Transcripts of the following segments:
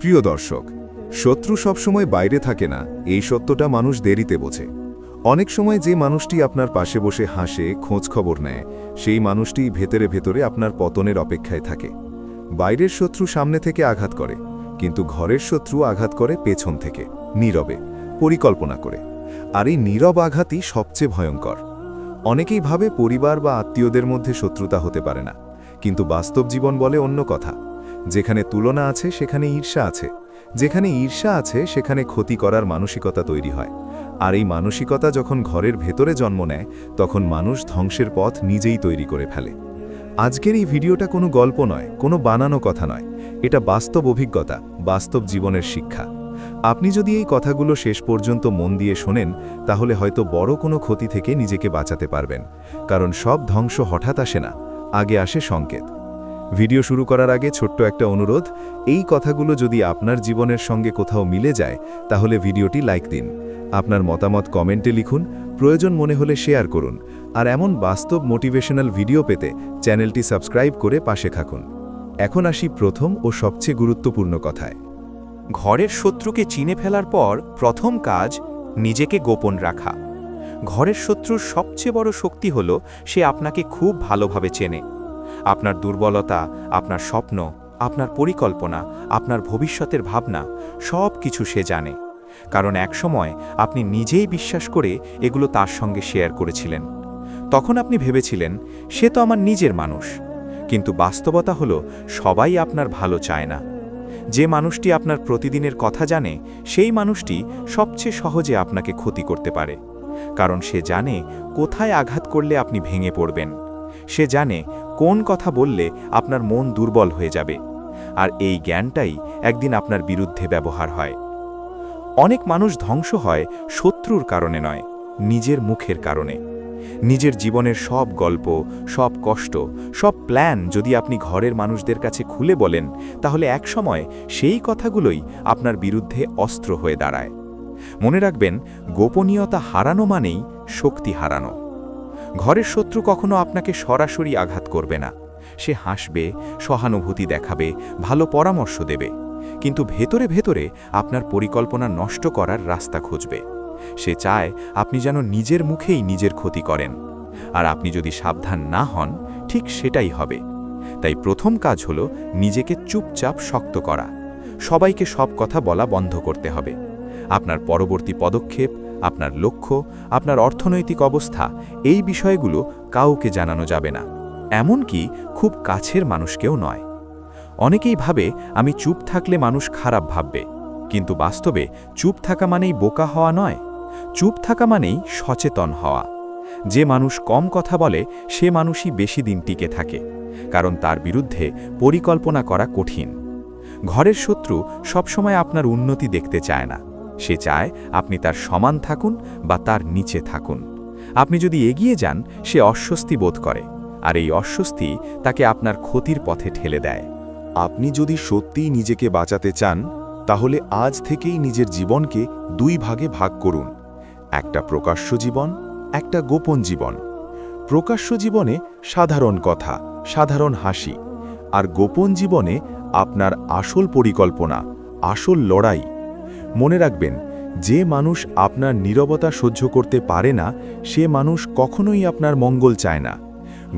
প্রিয় দর্শক, শত্রু সবসময় বাইরে থাকে না, এই সত্যটা মানুষ দেরিতে বোঝে। অনেক সময় যে মানুষটি আপনার পাশে বসে হাসে, খোঁজখবর নেয়, সেই মানুষটি ভেতরে ভেতরে আপনার পতনের অপেক্ষায় থাকে। বাইরের শত্রু সামনে থেকে আঘাত করে, কিন্তু ঘরের শত্রু আঘাত করে পেছন থেকে, নীরবে, পরিকল্পনা করে। আর এই নীরব আঘাতই সবচেয়ে ভয়ঙ্কর। অনেকেই ভাবে পরিবার বা আত্মীয়দের মধ্যে শত্রুতা হতে পারে না, কিন্তু বাস্তব জীবন বলে অন্য কথা। যেখানে তুলনা আছে সেখানে ঈর্ষা আছে, যেখানে ঈর্ষা আছে সেখানে ক্ষতি করার মানসিকতা তৈরি হয়। আর এই মানসিকতা যখন ঘরের ভেতরে জন্ম নেয়, তখন মানুষ ধ্বংসের পথ নিজেই তৈরি করে ফেলে। আজকের এই ভিডিওটা কোনো গল্প নয়, কোনো বানানো কথা নয়, এটা বাস্তব অভিজ্ঞতা, বাস্তব জীবনের শিক্ষা। আপনি যদি এই কথাগুলো শেষ পর্যন্ত মন দিয়ে শোনেন, তাহলে হয়তো বড় কোনো ক্ষতি থেকে নিজেকে বাঁচাতে পারবেন। কারণ সব ধ্বংস হঠাৎ আসে না, আগে আসে সংকেত। ভিডিও শুরু করার আগে ছোট্ট একটা অনুরোধ, এই কথাগুলো যদি আপনার জীবনের সঙ্গে কোথাও মিলে যায়, তাহলে ভিডিওটি লাইক দিন, আপনার মতামত কমেন্টে লিখুন, প্রয়োজন মনে হলে শেয়ার করুন। আর এমন বাস্তব মোটিভেশনাল ভিডিও পেতে চ্যানেলটি সাবস্ক্রাইব করে পাশে থাকুন। এখন আসি প্রথম ও সবচেয়ে গুরুত্বপূর্ণ কথায়। ঘরের শত্রুকে চিনে ফেলার পর প্রথম কাজ নিজেকে গোপন রাখা। ঘরের শত্রুর সবচেয়ে বড় শক্তি হল সে আপনাকে খুব ভালোভাবে চেনে। আপনার দুর্বলতা, আপনার স্বপ্ন, আপনার পরিকল্পনা, আপনার ভবিষ্যতের ভাবনা, সব কিছু সে জানে। কারণ একসময় আপনি নিজেই বিশ্বাস করে এগুলো তার সঙ্গে শেয়ার করেছিলেন। তখন আপনি ভেবেছিলেন সে তো আমার নিজের মানুষ। কিন্তু বাস্তবতা হলো সবাই আপনার ভালো চায় না। যে মানুষটি আপনার প্রতিদিনের কথা জানে, সেই মানুষটি সবচেয়ে সহজে আপনাকে ক্ষতি করতে পারে। কারণ সে জানে কোথায় আঘাত করলে আপনি ভেঙে পড়বেন। সে জানে কোন কথা বললে আপনার মন দুর্বল হয়ে যাবে। আর এই জ্ঞানটাই একদিন আপনার বিরুদ্ধে ব্যবহার হয়। অনেক মানুষ ধ্বংস হয় শত্রুর কারণে নয়, নিজের মুখের কারণে। নিজের জীবনের সব গল্প, সব কষ্ট, সব প্ল্যান যদি আপনি ঘরের মানুষদের কাছে খুলে বলেন, তাহলে একসময় সেই কথাগুলোই আপনার বিরুদ্ধে অস্ত্র হয়ে দাঁড়ায়। মনে রাখবেন, গোপনীয়তা হারানো মানেই শক্তি হারানো। ঘরের শত্রু কখনো আপনাকে সরাসরি আঘাত করবে না। সে হাসবে, সহানুভূতি দেখাবে, ভালো পরামর্শ দেবে, কিন্তু ভেতরে ভেতরে আপনার পরিকল্পনা নষ্ট করার রাস্তা খুঁজবে। সে চায় আপনি যেন নিজের মুখেই নিজের ক্ষতি করেন। আর আপনি যদি সাবধান না হন, ঠিক সেটাই হবে। তাই প্রথম কাজ হলো নিজেকে চুপচাপ শক্ত করা। সবাইকে সব কথা বলা বন্ধ করতে হবে। আপনার পরবর্তী পদক্ষেপ, আপনার লক্ষ্য, আপনার অর্থনৈতিক অবস্থা, এই বিষয়গুলো কাউকে জানানো যাবে না, এমনকি খুব কাছের মানুষকেও নয়। অনেকেই ভাবে আমি চুপ থাকলে মানুষ খারাপ ভাববে, কিন্তু বাস্তবে চুপ থাকা মানেই বোকা হওয়া নয়। চুপ থাকা মানেই সচেতন হওয়া। যে মানুষ কম কথা বলে, সে মানুষই বেশি দিন টিকে থাকে, কারণ তার বিরুদ্ধে পরিকল্পনা করা কঠিন। ঘরের শত্রু সবসময় আপনার উন্নতি দেখতে চায় না। সে চায় আপনি তার সমান থাকুন বা তার নিচে থাকুন। আপনি যদি এগিয়ে যান, সে অস্বস্তি বোধ করে, আর এই অস্বস্তি তাকে আপনার ক্ষতির পথে ঠেলে দেয়। আপনি যদি সত্যিই নিজেকে বাঁচাতে চান, তাহলে আজ থেকেই নিজের জীবনকে দুই ভাগে ভাগ করুন। একটা প্রকাশ্য জীবন, একটা গোপন জীবন। প্রকাশ্য জীবনে সাধারণ কথা, সাধারণ হাসি, আর গোপন জীবনে আপনার আসল পরিকল্পনা, আসল লড়াই। মনে রাখবেন, যে মানুষ আপনার নীরবতা সহ্য করতে পারে না, সে মানুষ কখনোই আপনার মঙ্গল চায় না।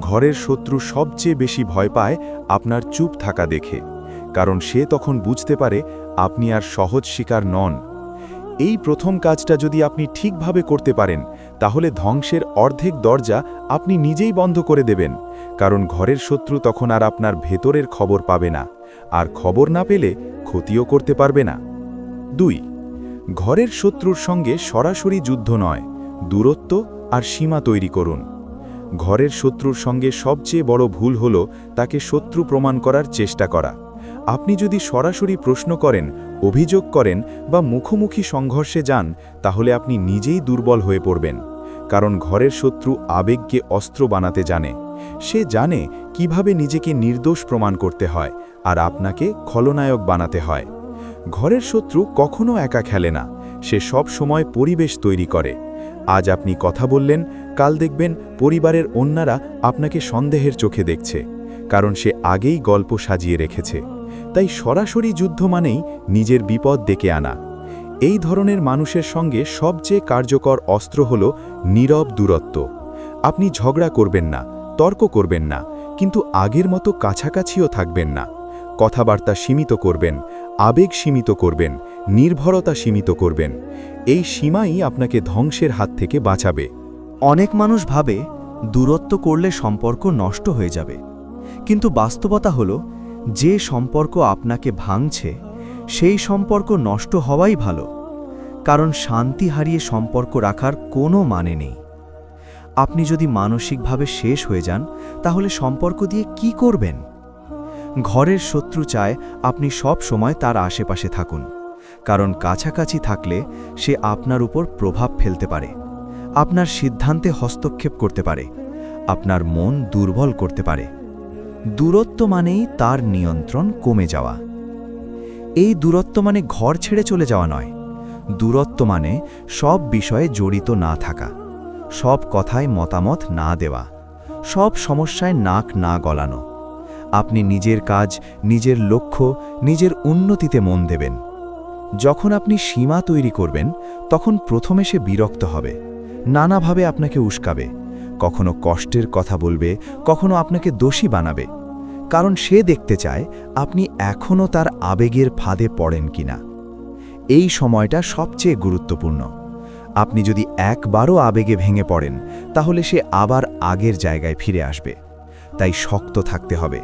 ঘরের শত্রু সবচেয়ে বেশি ভয় পায় আপনার চুপ থাকা দেখে, কারণ সে তখন বুঝতে পারে আপনি আর সহজ শিকার নন। এই প্রথম কাজটা যদি আপনি ঠিকভাবে করতে পারেন, তাহলে ধ্বংসের অর্ধেক দরজা আপনি নিজেই বন্ধ করে দেবেন। কারণ ঘরের শত্রু তখন আর আপনার ভেতরের খবর পাবে না, আর খবর না পেলে ক্ষতিও করতে পারবে না। 2. ঘরের শত্রুর সঙ্গে সরাসরি যুদ্ধ নয়, দূরত্ব আর সীমা তৈরি করুন। ঘরের শত্রুর সঙ্গে সবচেয়ে বড় ভুল হল তাকে শত্রু প্রমাণ করার চেষ্টা করা। আপনি যদি সরাসরি প্রশ্ন করেন, অভিযোগ করেন বা মুখোমুখি সংঘর্ষে যান, তাহলে আপনি নিজেই দুর্বল হয়ে পড়বেন। কারণ ঘরের শত্রু আবেগকে অস্ত্র বানাতে জানে। সে জানে কিভাবে নিজেকে নির্দোষ প্রমাণ করতে হয়, আর আপনাকে খলনায়ক বানাতে হয়। ঘরের শত্রু কখনো একা খেলে না, সে সব সময় পরিবেশ তৈরি করে। আজ আপনি কথা বললেন, কাল দেখবেন পরিবারের অন্যরা আপনাকে সন্দেহের চোখে দেখছে, কারণ সে আগেই গল্প সাজিয়ে রেখেছে। তাই সরাসরি যুদ্ধ মানেই নিজের বিপদ ডেকে আনা। এই ধরনের মানুষের সঙ্গে সবচেয়ে কার্যকর অস্ত্র হল নীরব দূরত্ব। আপনি ঝগড়া করবেন না, তর্ক করবেন না, কিন্তু আগের মতো কাছাকাছিও থাকবেন না। কথাবার্তা সীমিত করবেন, আবেগ সীমিত করবেন, নির্ভরতা সীমিত করবেন। এই সীমাই আপনাকে ধ্বংসের হাত থেকে বাঁচাবে। অনেক মানুষ ভাবে দূরত্ব করলে সম্পর্ক নষ্ট হয়ে যাবে, কিন্তু বাস্তবতা হলো যে সম্পর্ক আপনাকে ভাঙছে সেই সম্পর্ক নষ্ট হওয়াই ভালো, কারণ শান্তি হারিয়ে সম্পর্ক রাখার কোনো মানে নেই। আপনি যদি মানসিকভাবে শেষ হয়ে যান তাহলে সম্পর্ক দিয়ে কি করবেন? ঘরের শত্রু চায় আপনি সব সময় তার আশেপাশে থাকুন, কারণ কাছাকাছি থাকলে সে আপনার উপর প্রভাব ফেলতে পারে, আপনার সিদ্ধান্তে হস্তক্ষেপ করতে পারে, আপনার মন দুর্বল করতে পারে। দূরত্ব মানেই তার নিয়ন্ত্রণ কমে যাওয়া। এই দূরত্ব মানে ঘর ছেড়ে চলে যাওয়া নয়। দূরত্ব মানে সব বিষয়ে জড়িত না থাকা, সব কথায় মতামত না দেওয়া, সব সমস্যায় নাক না গলানো। আপনি নিজের কাজ, নিজের লক্ষ্য, নিজের উন্নতিতে মন দেবেন। যখন আপনি সীমা তৈরি করবেন তখন প্রথমে সে বিরক্ত হবে, নানাভাবে আপনাকে উস্কাবে, কখনো কষ্টের কথা বলবে, কখনো আপনাকে দোষী বানাবে, কারণ সে দেখতে চায় আপনি এখনও তার আবেগের ফাঁদে পড়েন কিনা। এই সময়টা সবচেয়ে গুরুত্বপূর্ণ। আপনি যদি একবারও আবেগে ভেঙে পড়েন তাহলে সে আবার আগের জায়গায় ফিরে আসবে। তাই শক্ত থাকতে হবে।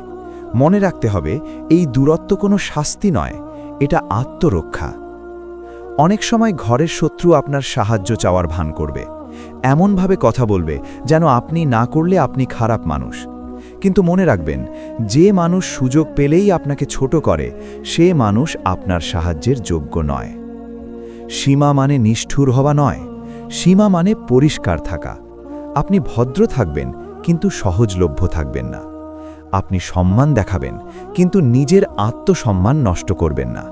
মনে রাখতে হবে এই দূরত্ব কোনো শাস্তি নয়, এটা আত্মরক্ষা। অনেক সময় ঘরের শত্রু আপনার সাহায্য চাওয়ার ভান করবে, এমনভাবে কথা বলবে যেন আপনি না করলে আপনি খারাপ মানুষ। কিন্তু মনে রাখবেন, যে মানুষ সুযোগ পেলেই আপনাকে ছোট করে সে মানুষ আপনার সাহায্যের যোগ্য নয়। সীমা মানে নিষ্ঠুর হওয়া নয়, সীমা মানে পরিষ্কার থাকা। আপনি ভদ্র থাকবেন কিন্তু সহজলভ্য থাকবেন না। আপনি সম্মান দেখাবেন কিন্তু নিজের আত্মসম্মান নষ্ট করবেন না।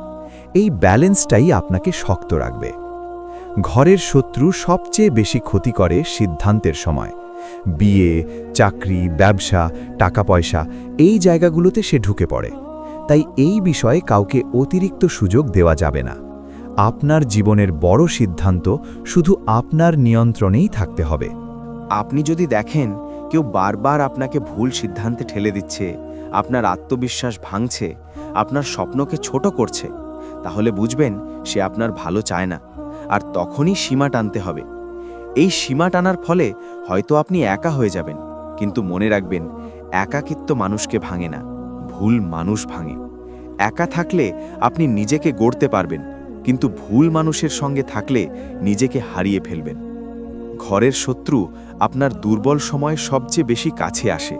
এই ব্যালেন্সটাই আপনাকে শক্ত রাখবে। ঘরের শত্রু সবচেয়ে বেশি ক্ষতি করে সিদ্ধান্তের সময়। বিয়ে, চাকরি, ব্যবসা, টাকা পয়সা, এই জায়গাগুলোতে সে ঢুকে পড়ে। তাই এই বিষয়ে কাউকে অতিরিক্ত সুযোগ দেওয়া যাবে না। আপনার জীবনের বড় সিদ্ধান্ত শুধু আপনার নিয়ন্ত্রণেই থাকতে হবে। আপনি যদি দেখেন কেউ বারবার আপনাকে ভুল সিদ্ধান্তে ঠেলে দিচ্ছে, আপনার আত্মবিশ্বাস ভাঙছে, আপনার স্বপ্নকে ছোট করছে, তাহলে বুঝবেন সে আপনার ভালো চায় না। আর তখনই সীমা টানতে হবে। এই সীমা টানার ফলে হয়তো আপনি একা হয়ে যাবেন, কিন্তু মনে রাখবেন, একাকিত্ব মানুষকে ভাঙে না, ভুল মানুষ ভাঙে। একা থাকলে আপনি নিজেকে গড়তে পারবেন, কিন্তু ভুল মানুষের সঙ্গে থাকলে নিজেকে হারিয়ে ফেলবেন। ঘরের শত্রু আপনার দুর্বল সময় সবচেয়ে বেশি কাছে আসে,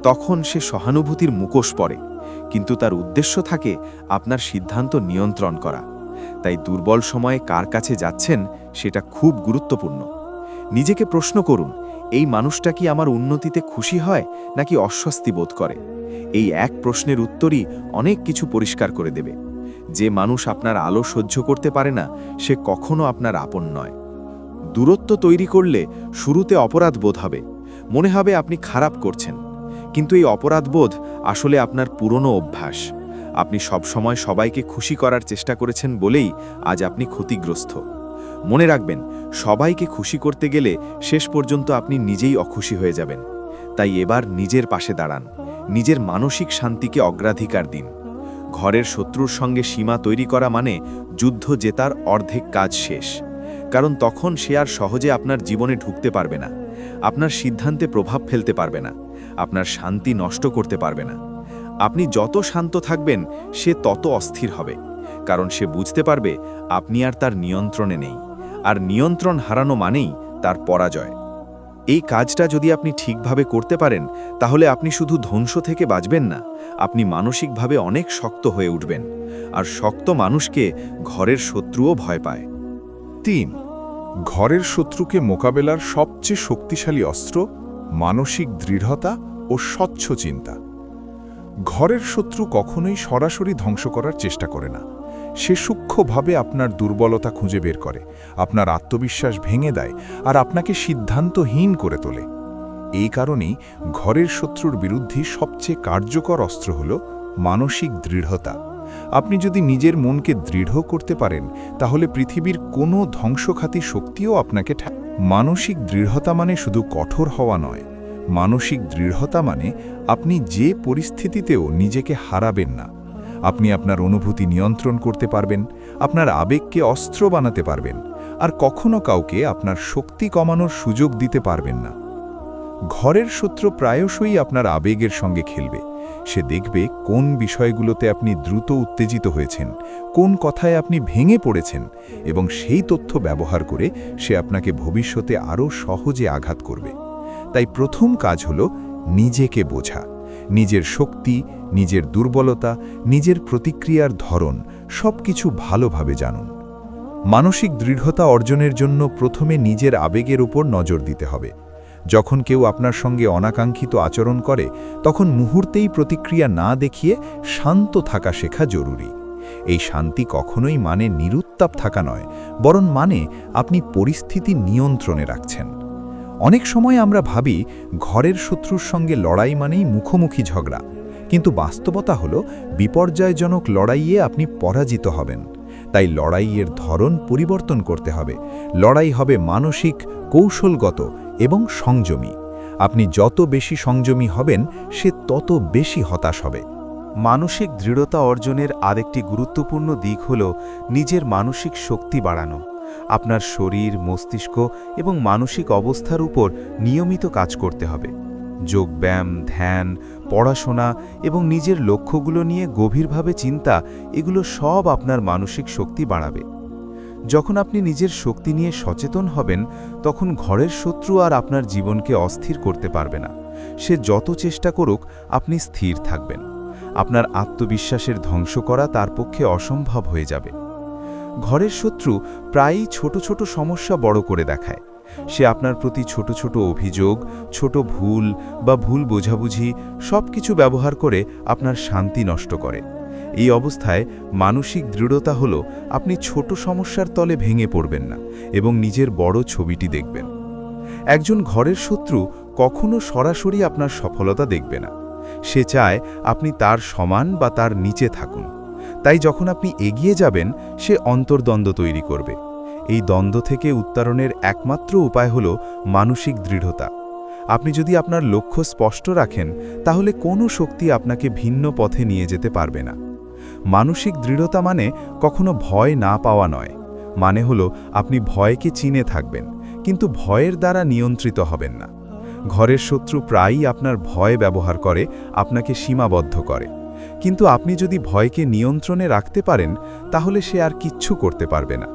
তখন সে সহানুভূতির মুখোশ পরে, কিন্তু তার উদ্দেশ্য থাকে আপনার সিদ্ধান্ত নিয়ন্ত্রণ করা। তাই দুর্বল সময়ে কার কাছে যাচ্ছেন সেটা খুব গুরুত্বপূর্ণ। নিজেকে প্রশ্ন করুন, এই মানুষটা কি আমার উন্নতিতে খুশি হয় নাকি অস্বস্তি বোধ করে? এই এক প্রশ্নের উত্তরই অনেক কিছু পরিষ্কার করে দেবে। যে মানুষ আপনার আলো সহ্য করতে পারে না সে কখনো আপনার আপন নয়। দূরত্ব তৈরি করলে শুরুতে অপরাধ বোধ হবে, মনে হবে আপনি খারাপ করছেন, কিন্তু এই অপরাধ বোধ আসলে আপনার পুরনো অভ্যাস। আপনি সবসময় সবাইকে খুশি করার চেষ্টা করেছেন বলেই আজ আপনি ক্ষতিগ্রস্ত। মনে রাখবেন, সবাইকে খুশি করতে গেলে শেষ পর্যন্ত আপনি নিজেই অখুশি হয়ে যাবেন। তাই এবার নিজের পাশে দাঁড়ান, নিজের মানসিক শান্তিকে অগ্রাধিকার দিন। ঘরের শত্রুর সঙ্গে সীমা তৈরি করা মানে যুদ্ধ জেতার অর্ধেক কাজ শেষ, কারণ তখন সে আর সহজে আপনার জীবনে ঢুকতে পারবে না, আপনার সিদ্ধান্তে প্রভাব ফেলতে পারবে না, আপনার শান্তি নষ্ট করতে পারবে না। আপনি যত শান্ত থাকবেন সে তত অস্থির হবে, কারণ সে বুঝতে পারবে আপনি আর তার নিয়ন্ত্রণে নেই, আর নিয়ন্ত্রণ হারানো মানেই তার পরাজয়। এই কাজটা যদি আপনি ঠিকভাবে করতে পারেন তাহলে আপনি শুধু ধ্বংস থেকে বাঁচবেন না, আপনি মানসিকভাবে অনেক শক্ত হয়ে উঠবেন। আর শক্ত মানুষকে ঘরের শত্রুও ভয় পায়। ৩. ঘরের শত্রুকে মোকাবেলার সবচেয়ে শক্তিশালী অস্ত্র মানসিক দৃঢ়তা ও স্বচ্ছ চিন্তা। ঘরের শত্রু কখনোই সরাসরি ধ্বংস করার চেষ্টা করে না। সে সূক্ষ্মভাবে আপনার দুর্বলতা খুঁজে বের করে, আপনার আত্মবিশ্বাস ভেঙে দেয় আর আপনাকে সিদ্ধান্তহীন করে তোলে। এই কারণেই ঘরের শত্রুর বিরুদ্ধে সবচেয়ে কার্যকর অস্ত্র হল মানসিক দৃঢ়তা। আপনি যদি নিজের মনকে দৃঢ় করতে পারেন তাহলে পৃথিবীর কোনো ধ্বংসঘাতী শক্তিও আপনাকে মানসিক দৃঢ়তা মানে শুধু কঠোর হওয়া নয়, মানসিক দৃঢ়তা মানে আপনি যে পরিস্থিতিতেও নিজেকে হারাবেন না। আপনি আপনার অনুভূতি নিয়ন্ত্রণ করতে পারবেন, আপনার আবেগকে অস্ত্র বানাতে পারবেন, আর কখনো কাউকে আপনার শক্তি কমানোর সুযোগ দিতে পারবেন না। ঘরের শত্রু প্রায়শই আপনার আবেগের সঙ্গে খেলবে। সে দেখবে কোন বিষয়গুলোতে আপনি দ্রুত উত্তেজিত হয়েছেন, কোন কথায় আপনি ভেঙে পড়েছেন, এবং সেই তথ্য ব্যবহার করে সে আপনাকে ভবিষ্যতে আরও সহজে আঘাত করবে। তাই প্রথম কাজ হলো নিজেকে বোঝা। নিজের শক্তি, নিজের দুর্বলতা, নিজের প্রতিক্রিয়ার ধরন সবকিছু ভালোভাবে জানুন। মানসিক দৃঢ়তা অর্জনের জন্য প্রথমে নিজের আবেগের উপর নজর দিতে হবে। যখন কেউ আপনার সঙ্গে অনাকাঙ্ক্ষিত আচরণ করে তখন মুহূর্তেই প্রতিক্রিয়া না দেখিয়ে শান্ত থাকা শেখা জরুরি। এই শান্তি কখনোই মানে নিরুত্তাপ থাকা নয়, বরং মানে আপনি পরিস্থিতি নিয়ন্ত্রণে রাখছেন। অনেক সময় আমরা ভাবি ঘরের শত্রুর সঙ্গে লড়াই মানেই মুখোমুখি ঝগড়া, কিন্তু বাস্তবতা হলো বিপর্যয়জনক লড়াইয়ে আপনি পরাজিত হবেন। তাই লড়াইয়ের ধরন পরিবর্তন করতে হবে। লড়াই হবে মানসিক, কৌশলগত এবং সংযমী। আপনি যত বেশি সংযমী হবেন সে তত বেশি হতাশ হবে। মানসিক দৃঢ়তা অর্জনের আরেকটি গুরুত্বপূর্ণ দিক হল নিজের মানসিক শক্তি বাড়ানো। আপনার শরীর, মস্তিষ্ক এবং মানসিক অবস্থার উপর নিয়মিত কাজ করতে হবে। যোগব্যায়াম, ধ্যান, পড়াশোনা এবং নিজের লক্ষ্যগুলো নিয়ে গভীরভাবে চিন্তা, এগুলো সব আপনার মানসিক শক্তি বাড়াবে। যখন আপনি নিজের শক্তি নিয়ে সচেতন হবেন তখন ঘরের শত্রু আর আপনার জীবনকে অস্থির করতে পারবে না। সে যত চেষ্টা করুক আপনি স্থির থাকবেন। আপনার আত্মবিশ্বাসের ধ্বংস করা তার পক্ষে অসম্ভব হয়ে যাবে। ঘরের শত্রু প্রায়ই ছোট ছোট সমস্যা বড় করে দেখায়। সে আপনার প্রতি ছোট ছোট অভিযোগ, ছোট ভুল বা ভুল বোঝাবুঝি সবকিছু ব্যবহার করে আপনার শান্তি নষ্ট করে। এই অবস্থায় মানসিক দৃঢ়তা হলো আপনি ছোট সমস্যার তলে ভেঙে পড়বেন না এবং নিজের বড় ছবিটি দেখবেন। একজন ঘরের শত্রু কখনো সরাসরি আপনার সফলতা দেখবে না। সে চায় আপনি তার সমান বা তার নিচে থাকুন। তাই যখন আপনি এগিয়ে যাবেন সে অন্তর্দ্বন্দ্ব তৈরি করবে। এই দ্বন্দ্ব থেকে উত্তরণের একমাত্র উপায় হল মানসিক দৃঢ়তা। আপনি যদি আপনার লক্ষ্য স্পষ্ট রাখেন তাহলে কোনো শক্তি আপনাকে ভিন্ন পথে নিয়ে যেতে পারবে না। মানসিক দৃঢ়তা মানে কখনো ভয় না পাওয়া নয়। মানে হলো আপনি ভয়কে চিনে থাকবেন, কিন্তু ভয়ের দ্বারা নিয়ন্ত্রিত হবেন না। ঘরের শত্রু প্রায়ই আপনার ভয় ব্যবহার করে আপনাকে সীমাবদ্ধ করে, কিন্তু আপনি যদি ভয়কে নিয়ন্ত্রণে রাখতে পারেন তাহলে সে আর কিচ্ছু করতে পারবে না।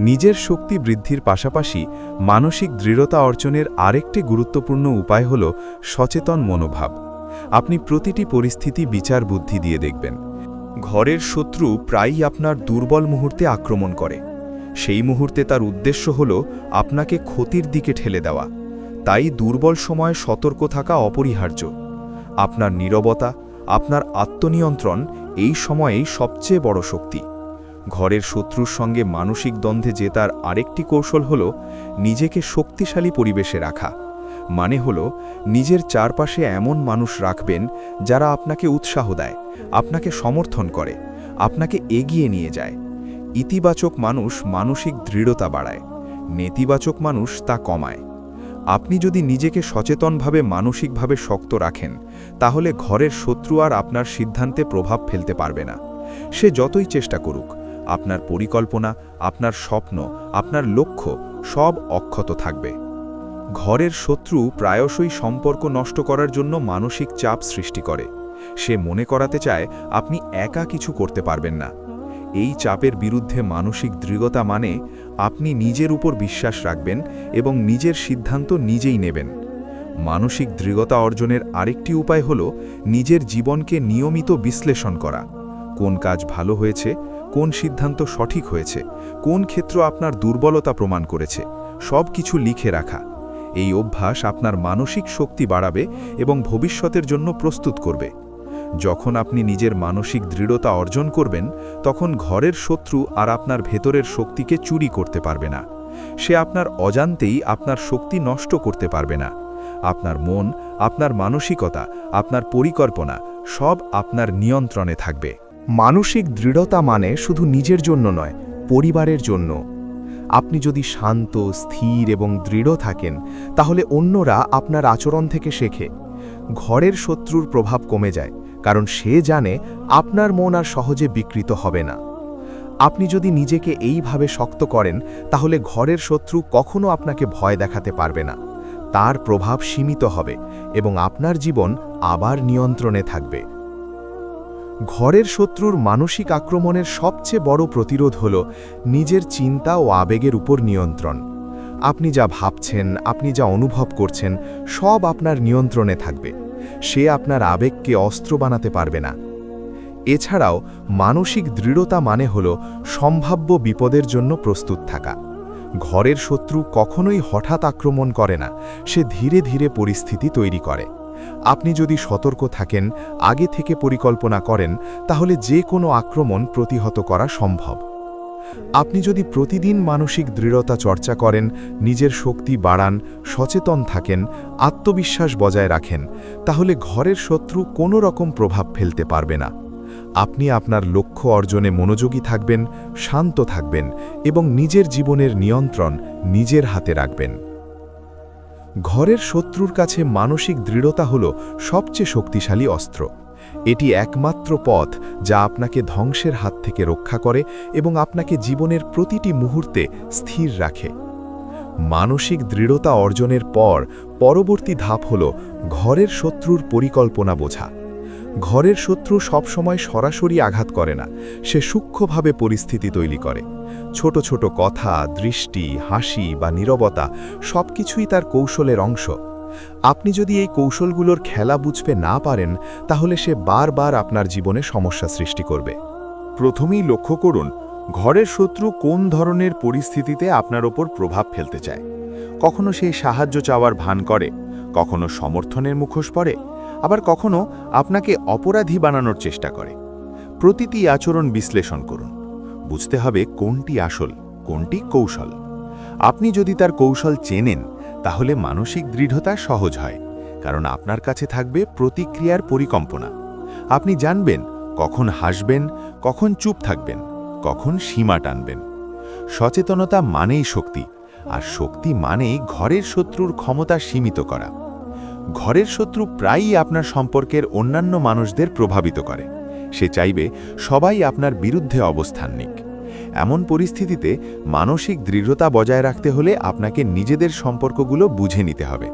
নিজের শক্তি বৃদ্ধির পাশাপাশি মানসিক দৃঢ়তা অর্জনের আরেকটি গুরুত্বপূর্ণ উপায় হল সচেতন মনোভাব। আপনি প্রতিটি পরিস্থিতি বিচার বুদ্ধি দিয়ে দেখবেন। ঘরের শত্রু প্রায়ই আপনার দুর্বল মুহূর্তে আক্রমণ করে। সেই মুহূর্তে তার উদ্দেশ্য হল আপনাকে ক্ষতির দিকে ঠেলে দেওয়া। তাই দুর্বল সময়ে সতর্ক থাকা অপরিহার্য। আপনার নীরবতা, আপনার আত্মনিয়ন্ত্রণ এই সময়েই সবচেয়ে বড় শক্তি। ঘরের শত্রুর সঙ্গে মানসিক দ্বন্দ্বে জেতার আরেকটি কৌশল হল নিজেকে শক্তিশালী পরিবেশে রাখা। মানে হল নিজের চারপাশে এমন মানুষ রাখবেন যারা আপনাকে উৎসাহ দেয়, আপনাকে সমর্থন করে, আপনাকে এগিয়ে নিয়ে যায়। ইতিবাচক মানুষ মানসিক দৃঢ়তা বাড়ায়, নেতিবাচক মানুষ তা কমায়। আপনি যদি নিজেকে সচেতনভাবে মানসিকভাবে শক্ত রাখেন তাহলে ঘরের শত্রু আর আপনার সিদ্ধান্তে প্রভাব ফেলতে পারবে না। সে যতই চেষ্টা করুক, আপনার পরিকল্পনা, আপনার স্বপ্ন, আপনার লক্ষ্য সব অক্ষত থাকবে। ঘরের শত্রু প্রায়শই সম্পর্ক নষ্ট করার জন্য মানসিক চাপ সৃষ্টি করে। সে মনে করাতে চায় আপনি একা কিছু করতে পারবেন না। এই চাপের বিরুদ্ধে মানসিক দৃঢ়তা মানে আপনি নিজের উপর বিশ্বাস রাখবেন এবং নিজের সিদ্ধান্ত নিজেই নেবেন। মানসিক দৃঢ়তা অর্জনের আরেকটি উপায় হল নিজের জীবনকে নিয়মিত বিশ্লেষণ করা। কোন কাজ ভালো হয়েছে, কোন সিদ্ধান্ত সঠিক হয়েছে, কোন ক্ষেত্র আপনার দুর্বলতা প্রমাণ করেছে, সব কিছু লিখে রাখা। এই অভ্যাস আপনার মানসিক শক্তি বাড়াবে এবং ভবিষ্যতের জন্য প্রস্তুত করবে। যখন আপনি নিজের মানসিক দৃঢ়তা অর্জন করবেন তখন ঘরের শত্রু আর আপনার ভেতরের শক্তিকে চুরি করতে পারবে না। সে আপনার অজান্তেই আপনার শক্তি নষ্ট করতে পারবে না। আপনার মন, আপনার মানসিকতা, আপনার পরিকল্পনা সব আপনার নিয়ন্ত্রণে থাকবে। মানসিক দৃঢ়তা মানে শুধু নিজের জন্য নয়, পরিবারের জন্য। আপনি যদি শান্ত, স্থির এবং দৃঢ় থাকেন, তাহলে অন্যরা আপনার আচরণ থেকে শেখে। ঘরের শত্রুর প্রভাব কমে যায়, কারণ সে জানে আপনার মন আর সহজে বিকৃত হবে না। আপনি যদি নিজেকে এইভাবে শক্ত করেন, তাহলে ঘরের শত্রু কখনো আপনাকে ভয় দেখাতে পারবে না। তার প্রভাব সীমিত হবে এবং আপনার জীবন আবার নিয়ন্ত্রণে থাকবে। ঘরের শত্রুর মানসিক আক্রমণের সবচেয়ে বড় প্রতিরোধ হল নিজের চিন্তা ও আবেগের উপর নিয়ন্ত্রণ। আপনি যা ভাবছেন, আপনি যা অনুভব করছেন, সব আপনার নিয়ন্ত্রণে থাকবে। সে আপনার আবেগকে অস্ত্র বানাতে পারবে না। এছাড়াও মানসিক দৃঢ়তা মানে হল সম্ভাব্য বিপদের জন্য প্রস্তুত থাকা। ঘরের শত্রু কখনোই হঠাৎ আক্রমণ করে না, সে ধীরে ধীরে পরিস্থিতি তৈরি করে। আপনি যদি সতর্ক থাকেন, আগে থেকে পরিকল্পনা করেন, তাহলে যে কোনো আক্রমণ প্রতিহত করা সম্ভব। আপনি যদি প্রতিদিন মানসিক দৃঢ়তা চর্চা করেন, নিজের শক্তি বাড়ান, সচেতন থাকেন, আত্মবিশ্বাস বজায় রাখেন, তাহলে ঘরের শত্রু কোনো রকম প্রভাব ফেলতে পারবে না। আপনি আপনার লক্ষ্য অর্জনে মনোযোগী থাকবেন, শান্ত থাকবেন এবং নিজের জীবনের নিয়ন্ত্রণ নিজের হাতে রাখবেন। ঘরের শত্রুর কাছে মানসিক দৃঢ়তা হল সবচেয়ে শক্তিশালী অস্ত্র। এটি একমাত্র পথ যা আপনাকে ধ্বংসের হাত থেকে রক্ষা করে এবং আপনাকে জীবনের প্রতিটি মুহূর্তে স্থির রাখে। মানসিক দৃঢ়তা অর্জনের পর পরবর্তী ধাপ হল ঘরের শত্রুর পরিকল্পনা বোঝা। ঘরের শত্রু সবসময় সরাসরি আঘাত করে না, সে সূক্ষ্মভাবে পরিস্থিতি তৈরি করে। ছোট ছোট কথা, দৃষ্টি, হাসি বা নীরবতা সবকিছুই তার কৌশলের অংশ। আপনি যদি এই কৌশলগুলোর খেলা বুঝতে না পারেন, তাহলে সে বারবার আপনার জীবনে সমস্যা সৃষ্টি করবে। প্রথমেই লক্ষ্য করুন ঘরের শত্রু কোন ধরনের পরিস্থিতিতে আপনার ওপর প্রভাব ফেলতে চায়। কখনো সে সাহায্য চাওয়ার ভান করে, কখনো সমর্থনের মুখোশ পরে, আবার কখনো আপনাকে অপরাধী বানানোর চেষ্টা করে। প্রতিটি আচরণ বিশ্লেষণ করুন, বুঝতে হবে কোনটি আসল, কোনটি কৌশল। আপনি যদি তার কৌশল চেনেন, তাহলে মানসিক দৃঢ়তা সহজ হয়, কারণ আপনার কাছে থাকবে প্রতিক্রিয়ার পরিকল্পনা। আপনি জানবেন কখন হাসবেন, কখন চুপ থাকবেন, কখন সীমা টানবেন। সচেতনতা মানেই শক্তি, আর শক্তি মানেই ঘরের শত্রুর ক্ষমতা সীমিত করা। ঘরের শত্রু প্রায়ই আপনার সম্পর্কের অন্যান্য মানুষদের প্রভাবিত করে। সে চাইবে সবাই আপনার বিরুদ্ধে অবস্থান নিক। এমন পরিস্থিতিতে মানসিক দৃঢ়তা বজায় রাখতে হলে আপনাকে নিজেদের সম্পর্কগুলো বুঝে নিতে হবে।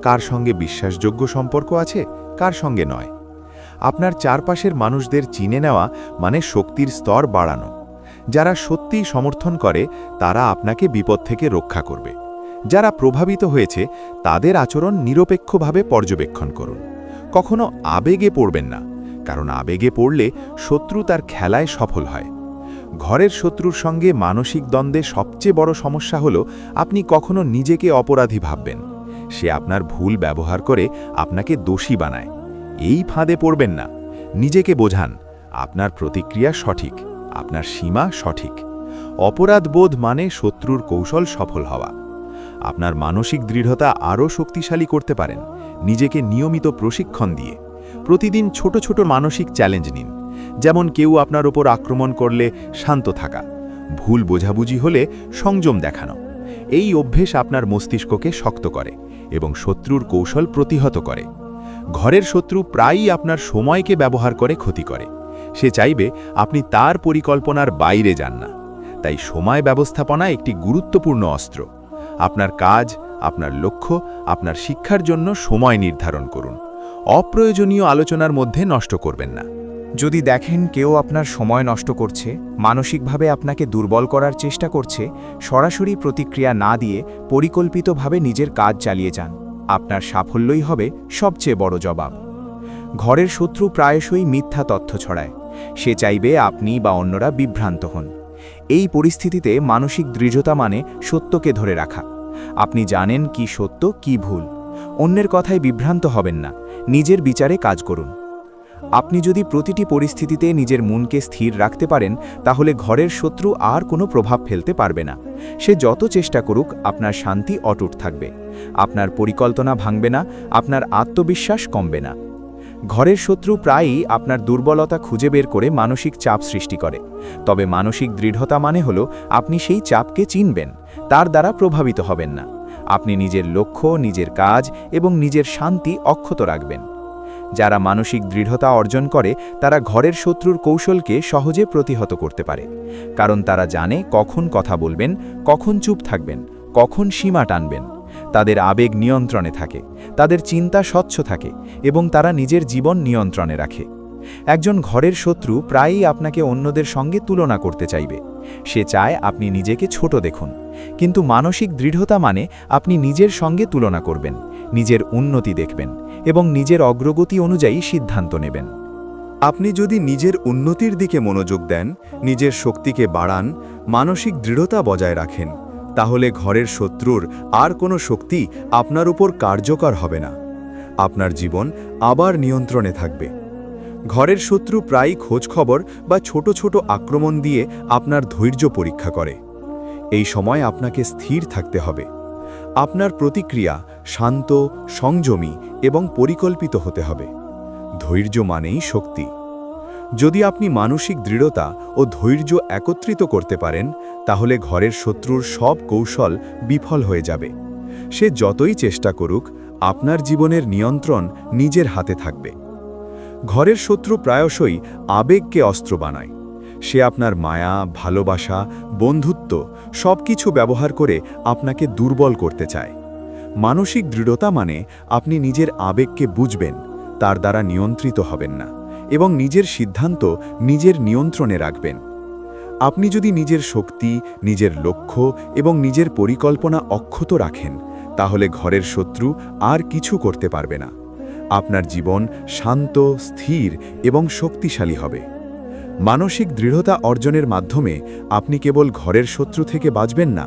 কার সঙ্গে বিশ্বাসযোগ্য সম্পর্ক আছে, কার সঙ্গে নয়। আপনার চারপাশের মানুষদের চিনে নেওয়া মানে শক্তির স্তর বাড়ানো। যারা সত্যিই সমর্থন করে, তারা আপনাকে বিপদ থেকে রক্ষা করবে। যারা প্রভাবিত হয়েছে, তাদের আচরণ নিরপেক্ষভাবে পর্যবেক্ষণ করুন। কখনো আবেগে পড়বেন না, কারণ আবেগে পড়লে শত্রু তার খেলায় সফল হয়। ঘরের শত্রুর সঙ্গে মানসিক দ্বন্দ্বে সবচেয়ে বড় সমস্যা হল আপনি কখনো নিজেকে অপরাধী ভাববেন। সে আপনার ভুল ব্যবহার করে আপনাকে দোষী বানায়। এই ফাঁদে পড়বেন না। নিজেকে বোঝান আপনার প্রতিক্রিয়া সঠিক, আপনার সীমা সঠিক। অপরাধবোধ মানে শত্রুর কৌশল সফল হওয়া। আপনার মানসিক দৃঢ়তা আরও শক্তিশালী করতে পারেন নিজেকে নিয়মিত প্রশিক্ষণ দিয়ে। প্রতিদিন ছোট ছোট মানসিক চ্যালেঞ্জ নিন, যেমন কেউ আপনার ওপর আক্রমণ করলে শান্ত থাকা, ভুল বোঝাবুঝি হলে সংযম দেখানো। এই অভ্যেস আপনার মস্তিষ্ককে শক্ত করে এবং শত্রুর কৌশল প্রতিহত করে। ঘরের শত্রু প্রায়ই আপনার সময়কে ব্যবহার করে ক্ষতি করে। সে চাইবে আপনি তার পরিকল্পনার বাইরে যান না। তাই সময় ব্যবস্থাপনা একটি গুরুত্বপূর্ণ অস্ত্র। আপনার কাজ, আপনার লক্ষ্য, আপনার শিক্ষার জন্য সময় নির্ধারণ করুন। অপ্রয়োজনীয় আলোচনার মধ্যে নষ্ট করবেন না। যদি দেখেন কেউ আপনার সময় নষ্ট করছে, মানসিকভাবে আপনাকে দুর্বল করার চেষ্টা করছে, সরাসরি প্রতিক্রিয়া না দিয়ে পরিকল্পিতভাবে নিজের কাজ চালিয়ে যান। আপনার সাফল্যই হবে সবচেয়ে বড় জবাব। ঘরের শত্রু প্রায়শই মিথ্যা তথ্য ছড়ায়। সে চাইবে আপনি বা অন্যরা বিভ্রান্ত হন। এই পরিস্থিতিতে মানসিক দৃঢ়তা মানে সত্যকে ধরে রাখা। আপনি জানেন কি সত্য, কি ভুল। অন্যের কথায় বিভ্রান্ত হবেন না, নিজের বিচারে কাজ করুন। আপনি যদি প্রতিটি পরিস্থিতিতে নিজের মনকে স্থির রাখতে পারেন, তাহলে ঘরের শত্রু আর কোনো প্রভাব ফেলতে পারবে না। সে যত চেষ্টা করুক, আপনার শান্তি অটুট থাকবে। আপনার পরিকল্পনা ভাঙবে না, আপনার আত্মবিশ্বাস কমবে না। ঘরের শত্রু প্রায়ই আপনার দুর্বলতা খুঁজে বের করে মানসিক চাপ সৃষ্টি করে, তবে মানসিক দৃঢ়তা মানে হলো আপনি সেই চাপকে চিনবেন, তার দ্বারা প্রভাবিত হবেন না। আপনি নিজের লক্ষ্য, নিজের কাজ এবং নিজের শান্তি অক্ষত রাখবেন। যারা মানসিক দৃঢ়তা অর্জন করে তারা ঘরের শত্রুর কৌশলকে সহজে প্রতিহত করতে পারে, কারণ তারা জানে কখন কথা বলবেন, কখন চুপ থাকবেন, কখন সীমা টানবেন। তাদের আবেগ নিয়ন্ত্রণে থাকে, তাদের চিন্তা স্বচ্ছ থাকে এবং তারা নিজের জীবন নিয়ন্ত্রণে রাখে। একজন ঘরের শত্রু প্রায়ই আপনাকে অন্যদের সঙ্গে তুলনা করতে চাইবে। সে চায় আপনি নিজেকে ছোট দেখুন, কিন্তু মানসিক দৃঢ়তা মানে আপনি নিজের সঙ্গে তুলনা করবেন, নিজের উন্নতি দেখবেন এবং নিজের অগ্রগতি অনুযায়ী সিদ্ধান্ত নেবেন। আপনি যদি নিজের উন্নতির দিকে মনোযোগ দেন, নিজের শক্তিকে বাড়ান, মানসিক দৃঢ়তা বজায় রাখেন, তাহলে ঘরের শত্রুর আর কোনো শক্তি আপনার উপর কার্যকর হবে না। আপনার জীবন আবার নিয়ন্ত্রণে থাকবে। ঘরের শত্রু প্রায়ই খোঁজখবর বা ছোট ছোট আক্রমণ দিয়ে আপনার ধৈর্য পরীক্ষা করে। এই সময় আপনাকে স্থির থাকতে হবে। আপনার প্রতিক্রিয়া শান্ত, সংযমী এবং পরিকল্পিত হতে হবে। ধৈর্য মানেই শক্তি। যদি আপনি মানসিক দৃঢ়তা ও ধৈর্য একত্রিত করতে পারেন, তাহলে ঘরের শত্রুর সব কৌশল বিফল হয়ে যাবে। সে যতই চেষ্টা করুক, আপনার জীবনের নিয়ন্ত্রণ নিজের হাতে থাকবে। ঘরের শত্রু প্রায়শই আবেগকে অস্ত্র বানায়। সে আপনার মায়া, ভালোবাসা, বন্ধুত্ব সবকিছু ব্যবহার করে আপনাকে দুর্বল করতে চায়। মানসিক দৃঢ়তা মানে আপনি নিজের আবেগকে বুঝবেন, তার দ্বারা নিয়ন্ত্রিত হবেন না এবং নিজের সিদ্ধান্ত নিজের নিয়ন্ত্রণে রাখবেন। আপনি যদি নিজের শক্তি, নিজের লক্ষ্য এবং নিজের পরিকল্পনা অক্ষত রাখেন, তাহলে ঘরের শত্রু আর কিছু করতে পারবে না। আপনার জীবন শান্ত, স্থির এবং শক্তিশালী হবে। মানসিক দৃঢ়তা অর্জনের মাধ্যমে আপনি কেবল ঘরের শত্রু থেকে বাঁচবেন না,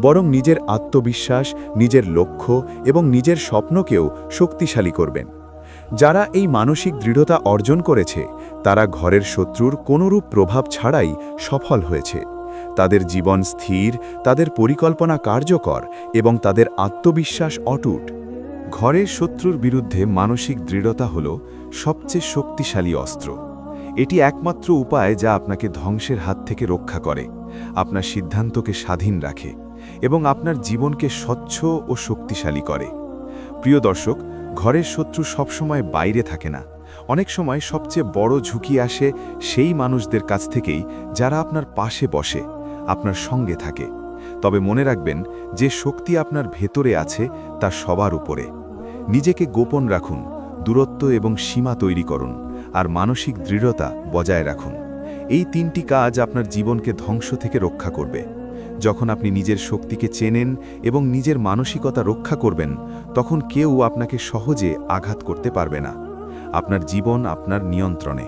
বরং নিজের আত্মবিশ্বাস, নিজের লক্ষ্য এবং নিজের স্বপ্নকেও শক্তিশালী করবেন। যারা এই মানসিক দৃঢ়তা অর্জন করেছে, তারা ঘরের শত্রুর কোনোরূপ প্রভাব ছাড়াই সফল হয়েছে। তাদের জীবন স্থির, তাদের পরিকল্পনা কার্যকর এবং তাদের আত্মবিশ্বাস অটুট। ঘরের শত্রুর বিরুদ্ধে মানসিক দৃঢ়তা হল সবচেয়ে শক্তিশালী অস্ত্র। এটি একমাত্র উপায় যা আপনাকে ধ্বংসের হাত থেকে রক্ষা করে, আপনার সিদ্ধান্তকে স্বাধীন রাখে এবং আপনার জীবনকে স্বচ্ছ ও শক্তিশালী করে। প্রিয় দর্শক, ঘরের শত্রু সবসময় বাইরে থাকে না। অনেক সময় সবচেয়ে বড় ঝুঁকি আসে সেই মানুষদের কাছ থেকেই যারা আপনার পাশে বসে, আপনার সঙ্গে থাকে। তবে মনে রাখবেন, যে শক্তি আপনার ভেতরে আছে তা সবার উপরে। নিজেকে গোপন রাখুন, দূরত্ব এবং সীমা তৈরি করুন, আর মানসিক দৃঢ়তা বজায় রাখুন। এই তিনটি কাজ আপনার জীবনকে ধ্বংস থেকে রক্ষা করবে। যখন আপনি নিজের শক্তিকে চেনেন এবং নিজের মানসিকতা রক্ষা করবেন, তখন কেউ আপনাকে সহজে আঘাত করতে পারবে না। আপনার জীবন আপনার নিয়ন্ত্রণে।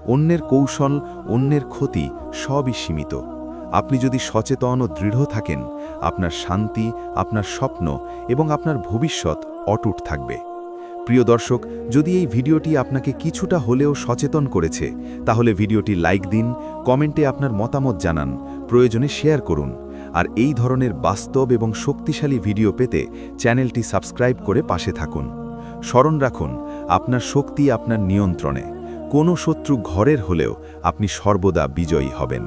অন্যের কৌশল, অন্যের ক্ষতি সবই সীমিত। আপনি যদি সচেতন ও দৃঢ় থাকেন, আপনার শান্তি, আপনার স্বপ্ন এবং আপনার ভবিষ্যৎ অটুট থাকবে। প্রিয় দর্শক, যদি এই ভিডিওটি আপনাকে কিছুটা হলেও সচেতন করেছে, তাহলে ভিডিওটি লাইক দিন, কমেন্টে আপনার মতামত জানান, প্রয়োজনে শেয়ার করুন। আর এই ধরনের বাস্তব এবং শক্তিশালী ভিডিও পেতে চ্যানেলটি সাবস্ক্রাইব করে পাশে থাকুন। স্মরণ রাখুন, আপনার শক্তি আপনার নিয়ন্ত্রণে। কোনো শত্রু ঘরের হলেও আপনি সর্বদা বিজয়ী হবেন।